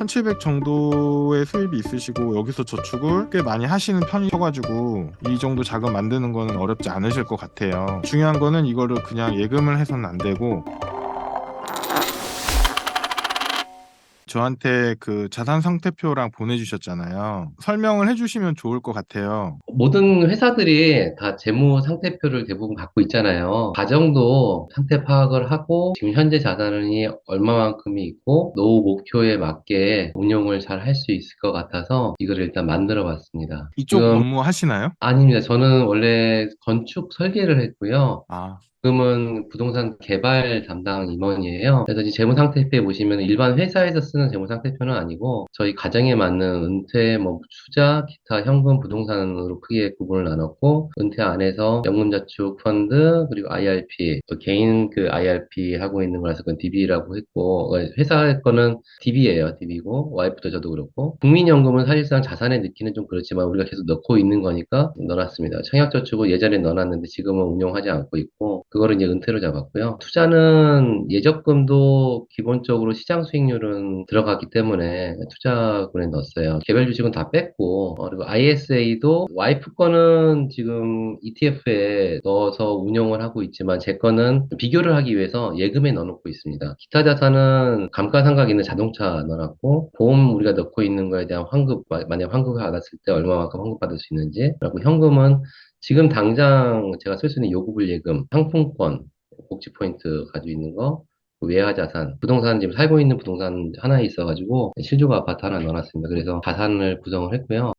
1700 정도의 수입이 있으시고 여기서 저축을 꽤 많이 하시는 편이셔가지고 이 정도 자금 만드는 거는 어렵지 않으실 것 같아요. 중요한 거는 이거를 그냥 예금을 해서는 안 되고, 저한테 그 자산 상태표랑 보내주셨잖아요. 설명을 해주시면 좋을 것 같아요. 모든 회사들이 다 재무 상태표를 대부분 갖고 있잖아요. 가정도 상태 파악을 하고 지금 현재 자산이 얼마만큼이 있고 노후 목표에 맞게 운용을 잘 할 수 있을 것 같아서 이거를 일단 만들어 봤습니다. 이쪽 지금 업무 하시나요? 아닙니다. 저는 원래 건축 설계를 했고요. 아, 지금은 부동산 개발 담당 임원이에요. 그래서 이 재무상태표에 보시면 일반 회사에서 쓰는 재무상태표는 아니고 저희 가정에 맞는 은퇴, 뭐 투자, 기타 현금 부동산으로 크게 구분을 나눴고 은퇴 안에서 연금저축 펀드 그리고 IRP 또 개인 그 IRP 하고 있는 거라서 그건 DB라고 했고 회사 거는 DB예요. DB고 와이프도 저도 그렇고 국민연금은 사실상 자산에 넣기는 좀 그렇지만 우리가 계속 넣고 있는 거니까 넣어놨습니다. 청약저축은 예전에 넣어놨는데 지금은 운용하지 않고 있고 그거를 이제 은퇴로 잡았고요. 투자는 예적금도 기본적으로 시장 수익률은 들어갔기 때문에 투자금에 넣었어요. 개별 주식은 다 뺐고 그리고 ISA도 와이프 거는 지금 ETF에 넣어서 운용을 하고 있지만 제 거는 비교를 하기 위해서 예금에 넣어놓고 있습니다. 기타 자산은 감가상각 있는 자동차 넣어놨고 보험 우리가 넣고 있는 거에 대한 환급 만약 환급을 받았을 때 얼마만큼 환급받을 수 있는지 그리고 현금은 지금 당장 제가 쓸 수 있는 요구불 예금, 상품권, 복지 포인트 가지고 있는 거, 외화 자산, 부동산 지금 살고 있는 부동산 하나 있어가지고 실조가 아파트 하나 넣어놨습니다. 그래서 자산을 구성을 했고요.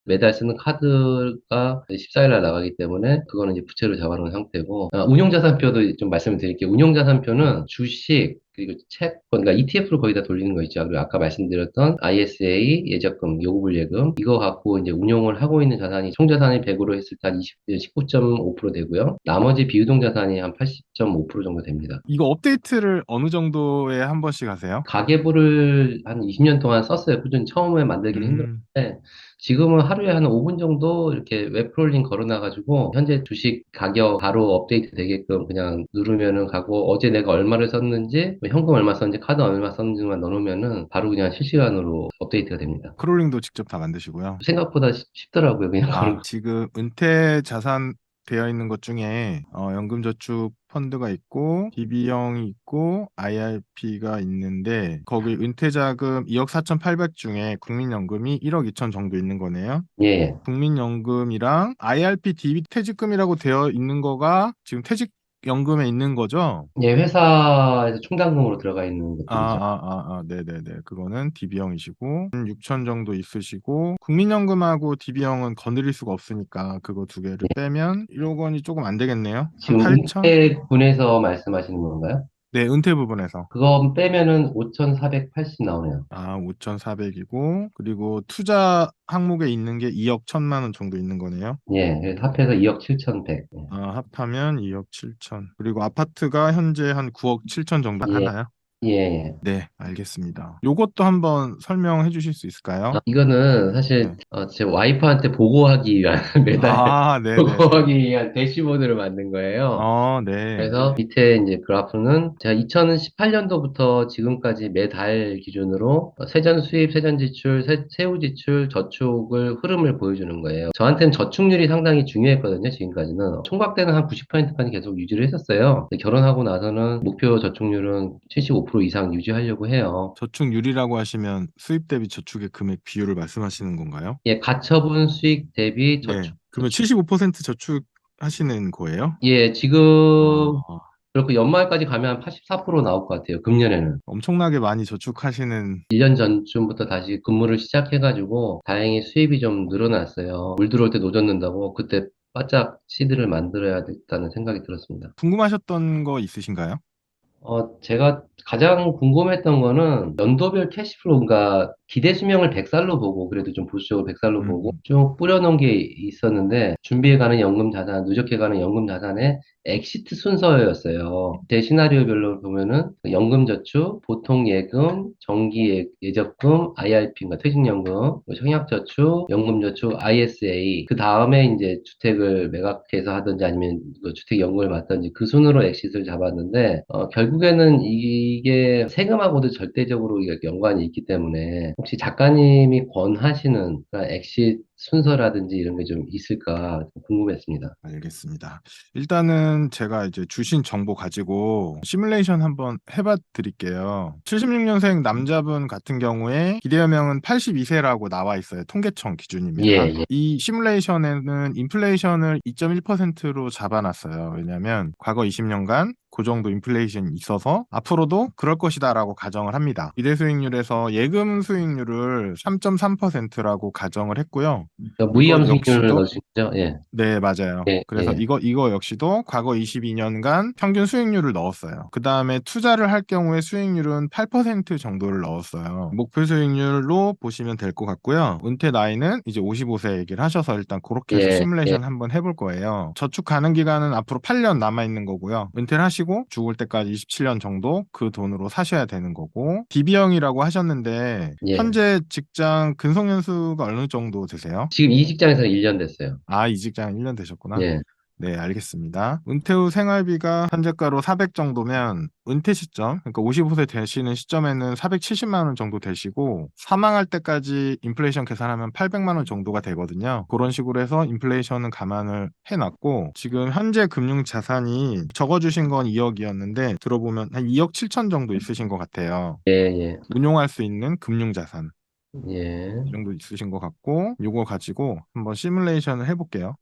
매달 쓰는 카드가 14일날 나가기 때문에 그거는 이제 부채로 잡아놓은 상태고 운용자산표도 좀 말씀을 드릴게요. 운용자산표는 주식 그리고 채권 그러니까 ETF로 거의 다 돌리는 거 있죠. 그리고 아까 말씀드렸던 ISA 예적금 요구불 예금 이거 갖고 이제 운용을 하고 있는 자산이 총자산이 100으로 했을 때 한 19.5% 되고요. 나머지 비유동 자산이 한 80.5% 정도 됩니다. 이거 업데이트를 어느 정도에 한 번씩 하세요? 가계부를 한 20년 동안 썼어요. 꾸준히 처음에 만들기는 음, 힘들었는데 지금은 하루에 한 5분 정도 이렇게 웹프롤링 걸어놔가지고 현재 주식 가격 바로 업데이트 되게끔 그냥 누르면은 가고 어제 내가 얼마를 썼는지 뭐 현금 얼마 썼는지 카드 얼마 썼는지만 넣어놓으면은 바로 그냥 실시간으로 업데이트가 됩니다. 크롤링도 직접 다 만드시고요. 생각보다 쉽더라고요. 그냥 아, 걸어. 지금 은퇴 자산 되어 있는 것 중에 연금저축 펀드가 있고 DB형이 있고 IRP가 있는데 거기 은퇴자금 2억 4,800 중에 국민연금이 1억 2천 정도 있는 거네요. 예, 예. 국민연금이랑 IRP DB 퇴직금이라고 되어 있는 거가 지금 퇴직연금에 있는 거죠? 예, 회사에서 충당금으로 들어가 있는 것들이죠. 네네네. 그거는 DB형이시고, 6천 정도 있으시고, 국민연금하고 DB형은 건드릴 수가 없으니까 그거 두 개를 빼면 1억 원이 조금 안 되겠네요. 한 지금 8천? 은퇴군에서 말씀하시는 건가요? 네, 은퇴 부분에서. 그거 빼면은 5,480 나오네요. 5,400이고, 그리고 투자 항목에 있는 게 2억 1천만 원 정도 있는 거네요. 예, 그래서 합해서 2억 7,100. 합하면 2억 7천. 그리고 아파트가 현재 한 9억 7천 정도 예, 하나요? 예, 예. 네, 알겠습니다. 요것도 한번 설명해 주실 수 있을까요? 이거는 사실 네. 제 와이프한테 보고하기 위한 매달 네네네. 보고하기 위한 대시보드를 만든 거예요. 네. 그래서 밑에 이제 그래프는 제가 2018년도부터 지금까지 매달 기준으로 세전 수입, 세전 지출, 세후 지출, 저축을 흐름을 보여주는 거예요. 저한테는 저축률이 상당히 중요했거든요. 지금까지는 총각대는 한 90%까지 계속 유지를 했었어요. 근데 결혼하고 나서는 목표 저축률은 75% 이상 유지하려고 해요. 저축률이라고 하시면 수입 대비 저축의 금액 비율을 말씀하시는 건가요? 예, 가처분 수익 대비 네. 저축. 그러면 75% 저축하시는 거예요? 예, 지금 아, 그렇고 연말까지 가면 한 84% 나올 것 같아요. 금년에는. 엄청나게 많이 저축하시는. 1년 전쯤부터 다시 근무를 시작해가지고 다행히 수입이 좀 늘어났어요. 물 들어올 때 노젓는다고 그때 바짝 시드를 만들어야 겠다는 생각이 들었습니다. 궁금하셨던 거 있으신가요? 제가 가장 궁금했던 거는 연도별 캐시플로우, 그러니까 기대 수명을 100살로 보고, 그래도 좀 보수적으로 100살로 보고, 음, 쭉 뿌려놓은 게 있었는데, 준비해가는 연금 자산, 누적해가는 연금 자산의 엑시트 순서였어요. 제 시나리오별로 보면은, 연금저축, 보통예금, 정기예적금, IRP인가 퇴직연금, 청약저축, 연금저축, ISA, 그 다음에 이제 주택을 매각해서 하든지 아니면 그 주택연금을 받든지 그 순으로 엑시트를 잡았는데, 결국에는 이게 세금하고도 절대적으로 이게 연관이 있기 때문에 혹시 작가님이 권하시는 그러니까 엑시 순서라든지 이런 게 좀 있을까 좀 궁금했습니다. 알겠습니다. 일단은 제가 이제 주신 정보 가지고 시뮬레이션 한번 해봐 드릴게요. 76년생 남자분 같은 경우에 기대연명은 82세라고 나와 있어요. 통계청 예, 기준입니다. 예, 이 시뮬레이션에는 인플레이션을 2.1%로 잡아놨어요. 왜냐하면 과거 20년간 그 정도 인플레이션이 있어서 앞으로도 그럴 것이다라고 가정을 합니다. 미래 수익률에서 예금 수익률을 3.3%라고 가정을 했고요. 그러니까 이거 무위험 수익률을 역시도 넣으신 거죠? 예, 네, 맞아요. 예, 그래서 예, 이거 역시도 과거 22년간 평균 수익률을 넣었어요. 그 다음에 투자를 할 경우에 수익률은 8% 정도를 넣었어요. 목표 수익률로 보시면 될 것 같고요. 은퇴 나이는 이제 55세 얘기를 하셔서 일단 그렇게 해서 예, 예, 시뮬레이션 한번 해볼 거예요. 저축 가능 기간은 앞으로 8년 남아 있는 거고요. 은퇴를 하시고 죽을 때까지 27년 정도 그 돈으로 사셔야 되는 거고, DB형이라고 하셨는데 예. 현재 직장 근속 연수가 어느 정도 되세요? 지금 이 직장에서는 1년 됐어요. 아, 이직장 1년 되셨구나. 예, 네, 알겠습니다. 은퇴 후 생활비가 현재가로 400 정도면 은퇴 시점, 그러니까 55세 되시는 시점에는 470만 원 정도 되시고 사망할 때까지 인플레이션 계산하면 800만 원 정도가 되거든요. 그런 식으로 해서 인플레이션은 감안을 해놨고 지금 현재 금융 자산이 적어주신 건 2억이었는데 들어보면 한 2억 7천 정도 있으신 것 같아요. 예, 예, 운용할 수 있는 금융 자산 예. 이 정도 있으신 것 같고 이거 가지고 한번 시뮬레이션을 해볼게요.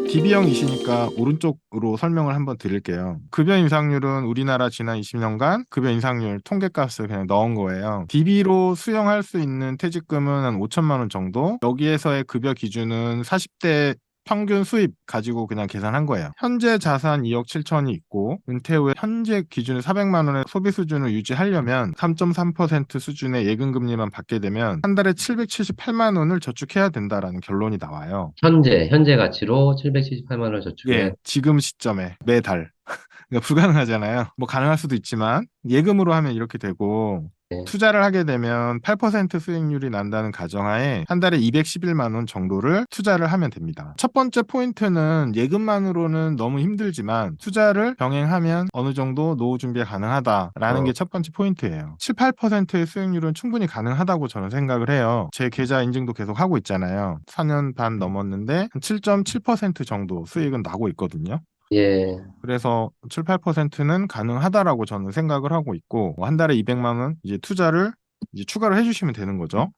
DB형이시니까 오른쪽으로 설명을 한번 드릴게요. 급여 인상률은 우리나라 지난 20년간 급여 인상률 통계값을 그냥 넣은 거예요. DB로 수령할 수 있는 퇴직금은 한 5천만 원 정도. 여기에서의 급여 기준은 40대 평균 수입 가지고 그냥 계산한 거예요. 현재 자산 2억 7천이 있고 은퇴 후에 현재 기준의 400만 원의 소비 수준을 유지하려면 3.3% 수준의 예금 금리만 받게 되면 한 달에 778만 원을 저축해야 된다라는 결론이 나와요. 현재 가치로 778만 원 저축해야, 예, 지금 시점에 매달. 그러니까 불가능하잖아요. 뭐 가능할 수도 있지만 예금으로 하면 이렇게 되고 돼. 투자를 하게 되면 8% 수익률이 난다는 가정하에 한 달에 211만 원 정도를 투자를 하면 됩니다. 첫 번째 포인트는 예금만으로는 너무 힘들지만 투자를 병행하면 어느 정도 노후 준비가 가능하다라는 게 어, 첫 번째 포인트예요. 7, 8%의 수익률은 충분히 가능하다고 저는 생각을 해요. 제 계좌 인증도 계속 하고 있잖아요. 4년 반 넘었는데 한 7.7% 정도 수익은 나고 있거든요. 예, 그래서 7, 8%는 가능하다라고 저는 생각을 하고 있고 한 달에 200만 원 이제 투자를 이제 추가로 해주시면 되는 거죠.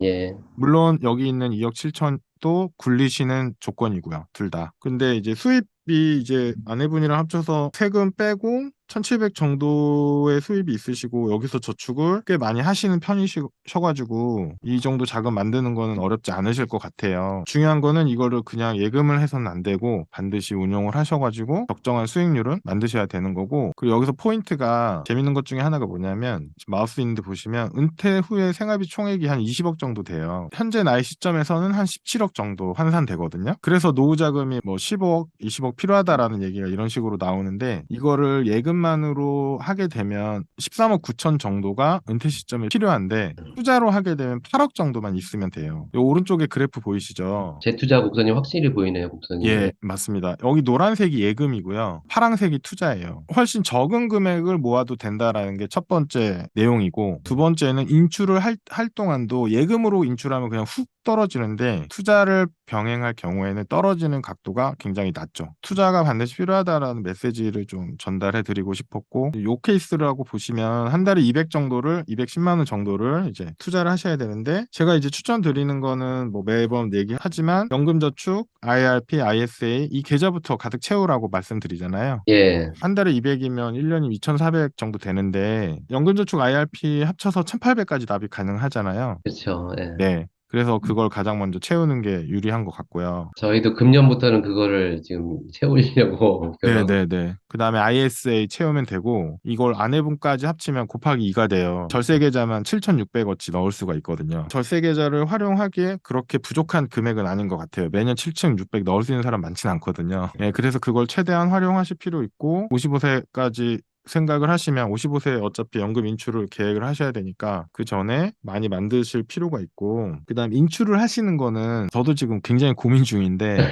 예. 물론 여기 있는 2억 7천도 굴리시는 조건이고요. 둘 다. 근데 이제 수입이 이제 아내분이랑 합쳐서 세금 빼고 1,700 정도의 수입이 있으시고 여기서 저축을 꽤 많이 하시는 편이셔가지고 이 정도 자금 만드는 거는 어렵지 않으실 것 같아요. 중요한 거는 이거를 그냥 예금을 해서는 안 되고 반드시 운용을 하셔가지고 적정한 수익률은 만드셔야 되는 거고 그리고 여기서 포인트가 재밌는 것 중에 하나가 뭐냐면 지금 마우스 있는데 보시면 은퇴 후에 생활비 총액이 한 20억 정도 돼요. 현재 나이 시점에서는 한 17억 정도 환산되거든요. 그래서 노후 자금이 뭐 15억, 20억 필요하다라는 얘기가 이런 식으로 나오는데 이거를 예금만으로 하게 되면 13억 9천 정도가 은퇴 시점에 필요한데 투자로 하게 되면 8억 정도만 있으면 돼요. 이 오른쪽에 그래프 보이시죠? 재투자 곡선이 확실히 보이네요, 예, 곡선이. 맞습니다. 여기 노란색이 예금이고요. 파란색이 투자예요. 훨씬 적은 금액을 모아도 된다라는 게 첫 번째 내용이고, 두 번째는 인출을 할 동안도 예금으로 인출하면 그냥 훅 떨어지는데, 투자를 병행할 경우에는 떨어지는 각도가 굉장히 낮죠. 투자가 반드시 필요하다라는 메시지를 좀 전달해 드리고 싶었고, 요 케이스라고 보시면 한 달에 200 정도를, 210만 원 정도를 이제 투자를 하셔야 되는데, 제가 이제 추천드리는 거는 뭐 매번 얘기하지만, 연금저축, IRP, ISA 이 계좌부터 가득 채우라고 말씀드리잖아요. 예, 한 달에 200이면 1년이면 2,400 정도 되는데 연금저축 IRP 합쳐서 1,800까지 납입 가능하잖아요. 그렇죠. 예. 네. 그래서 그걸 가장 먼저 채우는 게 유리한 것 같고요. 저희도 금년부터는 그거를 지금 채우려고 목표로 네네네. 그 다음에 ISA 채우면 되고, 이걸 아내분까지 합치면 곱하기 2가 돼요. 절세 계좌만 7,600어치 넣을 수가 있거든요. 절세 계좌를 활용하기에 그렇게 부족한 금액은 아닌 것 같아요. 매년 7,600 넣을 수 있는 사람 많진 않거든요. 네, 그래서 그걸 최대한 활용하실 필요 있고, 55세까지 생각을 하시면 55세에 어차피 연금 인출을 계획을 하셔야 되니까 그 전에 많이 만드실 필요가 있고, 그다음 인출을 하시는 거는 저도 지금 굉장히 고민 중인데,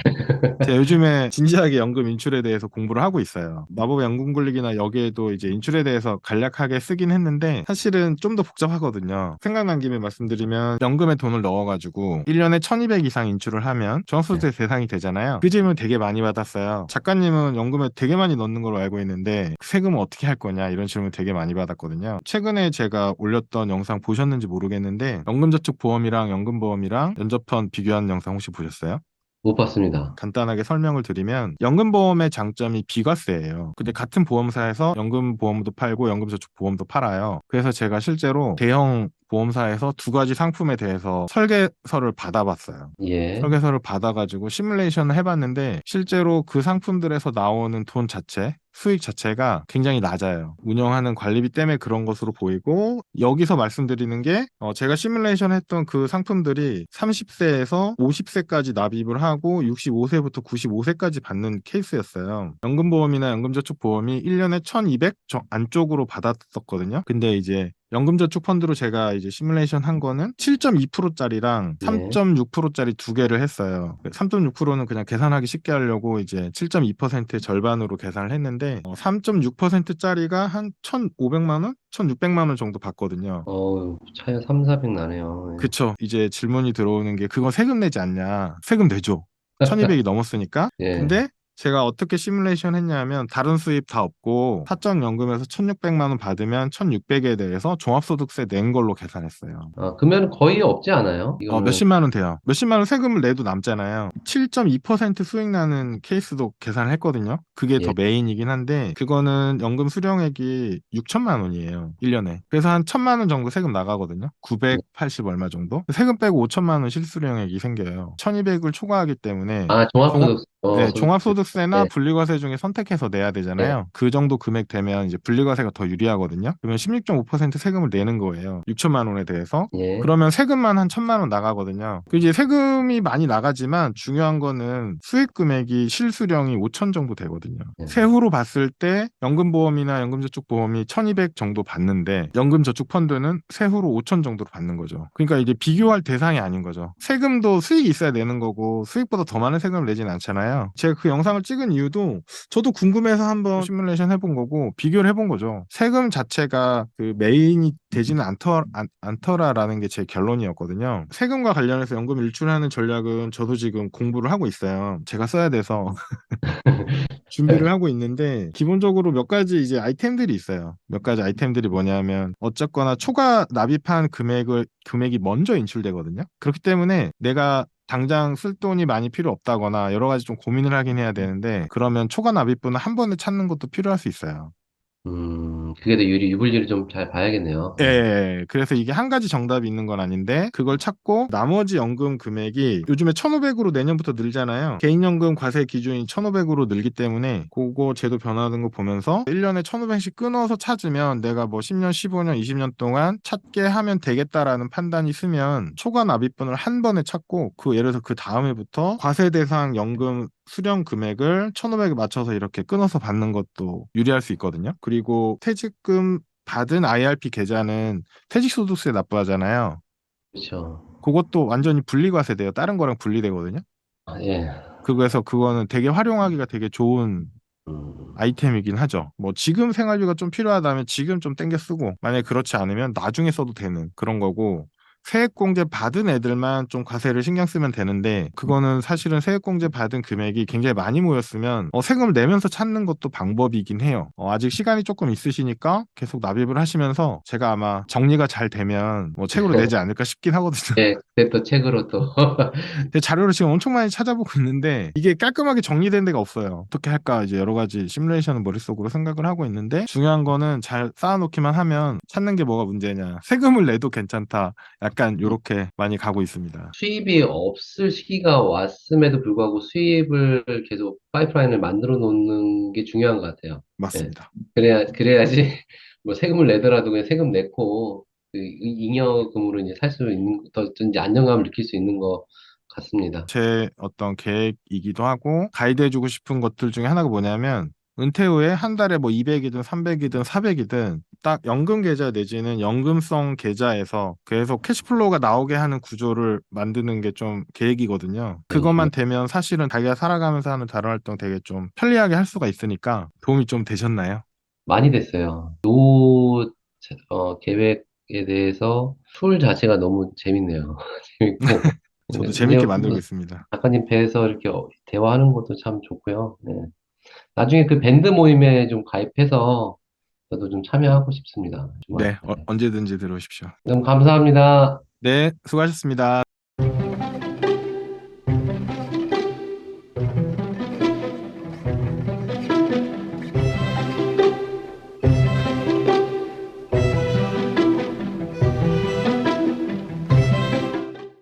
제가 요즘에 진지하게 연금 인출에 대해서 공부를 하고 있어요. 마법의 연금 굴리기나 여기에도 이제 인출에 대해서 간략하게 쓰긴 했는데 사실은 좀 더 복잡하거든요. 생각난 김에 말씀드리면, 연금에 돈을 넣어가지고 1년에 1200 이상 인출을 하면 종합소득세 대상이 되잖아요. 그 질문 되게 많이 받았어요. 작가님은 연금에 되게 많이 넣는 걸로 알고 있는데 세금은 어떻게 할 거냐, 이런 질문 되게 많이 받았거든요. 최근에 제가 올렸던 영상 보셨는지 모르겠는데, 연금저축보험이랑 연금보험이랑 연접한 비교한 영상 혹시 보셨어요? 못 봤습니다. 간단하게 설명을 드리면, 연금보험의 장점이 비과세예요. 근데 같은 보험사에서 연금보험도 팔고 연금저축보험도 팔아요. 그래서 제가 실제로 대형 보험사에서 두 가지 상품에 대해서 설계서를 받아봤어요. 예, 설계서를 받아가지고 시뮬레이션을 해봤는데, 실제로 그 상품들에서 나오는 돈 자체, 수익 자체가 굉장히 낮아요. 운영하는 관리비 때문에 그런 것으로 보이고, 여기서 말씀드리는 게 제가 시뮬레이션 했던 그 상품들이 30세에서 50세까지 납입을 하고 65세부터 95세까지 받는 케이스였어요. 연금보험이나 연금저축보험이 1년에 1200 안쪽으로 받았었거든요. 근데 이제 연금저축펀드로 제가 이제 시뮬레이션 한 거는 7.2%짜리랑 예. 3.6%짜리 두 개를 했어요. 3.6%는 그냥 계산하기 쉽게 하려고 이제 7.2%의 절반으로 계산을 했는데, 3.6%짜리가 한 1,500만 원? 1,600만 원 정도 받거든요. 차이가 3, 400 나네요. 그쵸. 이제 질문이 들어오는 게, 그거 세금 내지 않냐? 세금 내죠. 1200이 넘었으니까. 예. 예. 근데 제가 어떻게 시뮬레이션 했냐면, 다른 수입 다 없고 사적연금에서 1,600만 원 받으면 1,600에 대해서 종합소득세 낸 걸로 계산했어요. 그러면 거의 없지 않아요? 이거는, 몇십만 원 돼요. 몇십만 원 세금을 내도 남잖아요. 7.2% 수익 나는 케이스도 계산을 했거든요. 그게 더 예. 메인이긴 한데, 그거는 연금 수령액이 6천만 원이에요. 1년에. 그래서 한 1천만 원 정도 세금 나가거든요. 980 얼마 정도. 세금 빼고 5천만 원 실수령액이 생겨요. 1200을 초과하기 때문에 종합소득, 소득세. 종합소득세나 예, 분리과세 중에 선택해서 내야 예, 되잖아요. 그 정도 금액 되면 이제 분리과세가 더 유리하거든요. 그러면 16.5% 세금을 내는 거예요. 6천만 원에 대해서. 예, 그러면 세금만 한 1천만 원 나가거든요. 그 이제 세금이 많이 나가지만 중요한 거는 수익 금액이 실수령이 5천 정도 되거든요. 예. 세후로 봤을 때 연금보험이나 연금저축보험이 1,200 정도 받는데, 연금저축펀드는 세후로 5천 정도로 받는 거죠. 그러니까 이제 비교할 대상이 아닌 거죠. 세금도 수익이 있어야 내는 거고 수익보다 더 많은 세금을 내진 않잖아요. 제가 그 영상을 찍은 이유도 저도 궁금해서 한번 시뮬레이션 해본 거고 비교를 해본 거죠. 세금 자체가 그 메인이 되지는 않더라라는 게 제 결론이었거든요. 세금과 관련해서 연금 일출하는 전략은 저도 지금 공부를 하고 있어요. 제가 써야 돼서 준비를 하고 있는데, 기본적으로 몇 가지 이제 아이템들이 있어요. 몇 가지 아이템들이 뭐냐면, 어쨌거나 초과 납입한 금액이 먼저 인출되거든요. 그렇기 때문에 내가 당장 쓸 돈이 많이 필요 없다거나 여러 가지 좀 고민을 하긴 해야 되는데, 그러면 초과 납입분을 한 번에 찾는 것도 필요할 수 있어요. 그게 더 유불리를 좀 잘 봐야겠네요. 예, 예. 그래서 이게 한 가지 정답이 있는 건 아닌데, 그걸 찾고 나머지 연금 금액이 요즘에 1,500으로 내년부터 늘잖아요. 개인연금 과세 기준이 1,500으로 늘기 때문에 그거 제도 변화하는 거 보면서 1년에 1,500씩 끊어서 찾으면 내가 뭐 10년, 15년, 20년 동안 찾게 하면 되겠다라는 판단이 있으면 초과 납입분을 한 번에 찾고, 그 예를 들어서 그 다음 해부터 과세 대상 연금 수령 금액을 1,500에 맞춰서 이렇게 끊어서 받는 것도 유리할 수 있거든요. 그리고 퇴직금 받은 IRP 계좌는 퇴직소득세 납부하잖아요. 그렇죠. 그것도 완전히 분리과세돼요. 다른 거랑 분리되거든요. 예. 그래서 그거는 되게 활용하기가 되게 좋은 음, 아이템이긴 하죠. 뭐 지금 생활비가 좀 필요하다면 지금 좀 땡겨 쓰고, 만약에 그렇지 않으면 나중에 써도 되는 그런 거고, 세액공제 받은 애들만 좀 과세를 신경 쓰면 되는데, 그거는 사실은 세액공제 받은 금액이 굉장히 많이 모였으면 세금을 내면서 찾는 것도 방법이긴 해요. 아직 시간이 조금 있으시니까 계속 납입을 하시면서, 제가 아마 정리가 잘 되면 뭐 책으로 내지 않을까 싶긴 하거든요. 예, 그때 또 책으로 또, 제 자료를 지금 엄청 많이 찾아보고 있는데 이게 깔끔하게 정리된 데가 없어요. 어떻게 할까 이제 여러 가지 시뮬레이션을 머릿속으로 생각을 하고 있는데, 중요한 거는 잘 쌓아놓기만 하면 찾는 게 뭐가 문제냐. 세금을 내도 괜찮다. 약간 요렇게 많이 가고 있습니다. 수입이 없을 시기가 왔음에도 불구하고 수입을 계속 파이프라인을 만들어 놓는 게 중요한 것 같아요. 예. 맞습니다. 그래야지, 뭐 세금을 내더라도 그냥 세금 내고, 잉여금으로 이제 살 수 있는, 더 이제 안정감을 느낄 수 있는 것 같습니다. 제 어떤 계획이기도 하고 가이드해주고 싶은 것들 중에 하나가 뭐냐면, 은퇴 후에 한 달에 뭐 200이든 300이든 400이든 딱 연금 계좌 내지는 연금성 계좌에서 계속 캐시플로우가 나오게 하는 구조를 만드는 게 좀 계획이거든요. 네. 그것만 되면 사실은 자기가 살아가면서 하는 다른 활동 되게 좀 편리하게 할 수가 있으니까 도움이 좀 되셨나요? 많이 됐어요. 계획에 대해서 툴 자체가 너무 재밌네요. 재밌고. 저도 이제 재밌게 만들고 뭐 있습니다. 작가님 뵈서 이렇게 대화하는 것도 참 좋고요. 네. 나중에 그 밴드 모임에 좀 가입해서 저도 좀 참여하고 싶습니다. 정말. 네, 언제든지 들어오십시오. 너무 감사합니다. 네, 수고하셨습니다.